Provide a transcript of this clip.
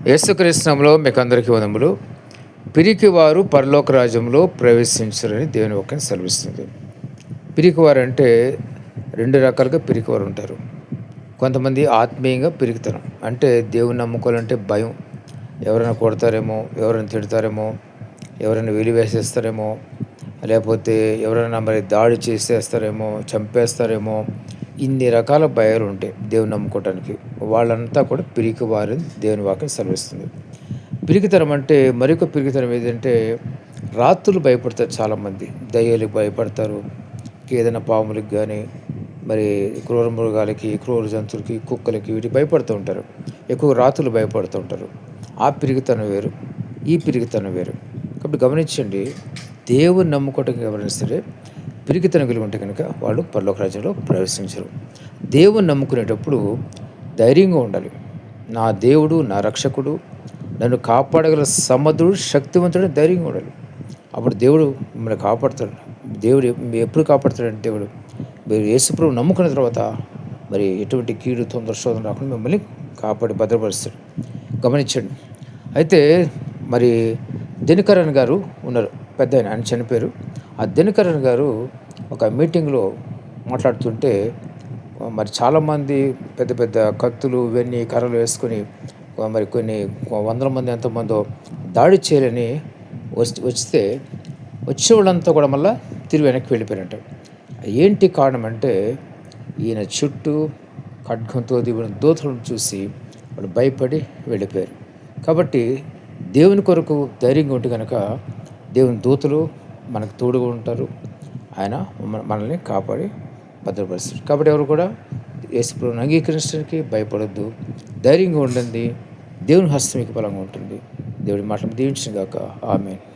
యేసుక్రీస్తు నామములో మీకు అందరికీ వందములు. పిరికివారు పరలోక రాజ్యంలో ప్రవేశించరని దేవుని వాక్యం సెలవిస్తుంది. పిరికివారు అంటే రెండు రకాలుగా పిరికివారు ఉంటారు. కొంతమంది ఆత్మీయంగా పిరికితనం అంటే దేవుని నమ్ముకోవాలంటే భయం. ఎవరైనా కొడతారేమో, ఎవరైనా తిడతారేమో, ఎవరైనా వెలివేసేస్తారేమో, లేకపోతే ఎవరైనా మరి దాడి చేసేస్తారేమో, చంపేస్తారేమో, ఇన్ని రకాల భయాలు ఉంటాయి దేవుని నమ్ముకోవటానికి. వాళ్ళంతా కూడా పిరికివారని దేవుని వాక్యం సెలవిస్తుంది. పిరికితనం అంటే మరొక పిరికితనం ఏదంటే రాత్రులు భయపడతారు చాలామంది. దయ్యాలకు భయపడతారు. ఏదైనా పాములకు కానీ, మరి క్రూర మృగాలకి, క్రూర జంతువులకి, కుక్కలకి వీటికి భయపడుతూ ఉంటారు. ఎక్కువ రాత్రులు భయపడుతూ ఉంటారు. ఆ పిరికితనం వేరు, ఈ పిరికితనం వేరు. కాబట్టి గమనించండి, దేవుని నమ్ముకోవటానికి ఎవరైనా సరే పిరికితనం కలిగి ఉంటే కనుక వాళ్ళు పరలోక రాజ్యంలో ప్రవేశించరు. దేవుని నమ్ముకునేటప్పుడు ధైర్యంగా ఉండాలి. నా దేవుడు, నా రక్షకుడు, నన్ను కాపాడగల సమర్థుడు, శక్తివంతుడు ధైర్యంగా ఉండాలి. అప్పుడు దేవుడు మిమ్మల్ని కాపాడుతాడు. దేవుడు ఎప్పుడు కాపాడుతాడంటే దేవుడు మీరు యేసుప్రభువు నమ్ముకున్న తర్వాత మరి ఎటువంటి కీడు, తొందర, శోధన రాకుండా మిమ్మల్ని కాపాడి భద్రపరుస్తాడు. గమనించండి. అయితే మరి దినకరన్ గారు ఉన్నారు, పెద్ద ఆయన చనిపోయారు. ఆ దినకరన్ గారు ఒక మీటింగ్లో మాట్లాడుతుంటే మరి చాలామంది పెద్ద పెద్ద కత్తులు ఇవన్నీ కర్రలు వేసుకొని మరి కొన్ని వందల మంది ఎంతోమందో దాడి చేయాలని వస్తే వచ్చే వాళ్ళంతా కూడా మళ్ళీ తిరిగి వెనక్కి వెళ్ళిపోయారంట. ఏంటి కారణం అంటే ఈయన చుట్టూ ఖడ్గంతో దిగిన దూతలను చూసి వాళ్ళు భయపడి వెళ్ళిపోయారు. కాబట్టి దేవుని కొరకు ధైర్యంగా ఉంటే కనుక దేవుని దూతలు మనకు తోడుగా ఉంటారు. ఆయన మనల్ని కాపాడి భద్రపరుస్తారు. కాబట్టి ఎవరు కూడా యేసుప్రభువుని అంగీకరించడానికి భయపడొద్దు. ధైర్యంగా ఉండండి. దేవుని హస్తం మీకు బలంగా ఉంటుంది. దేవుడి మాటలు దీవించును గాక. ఆమేన్.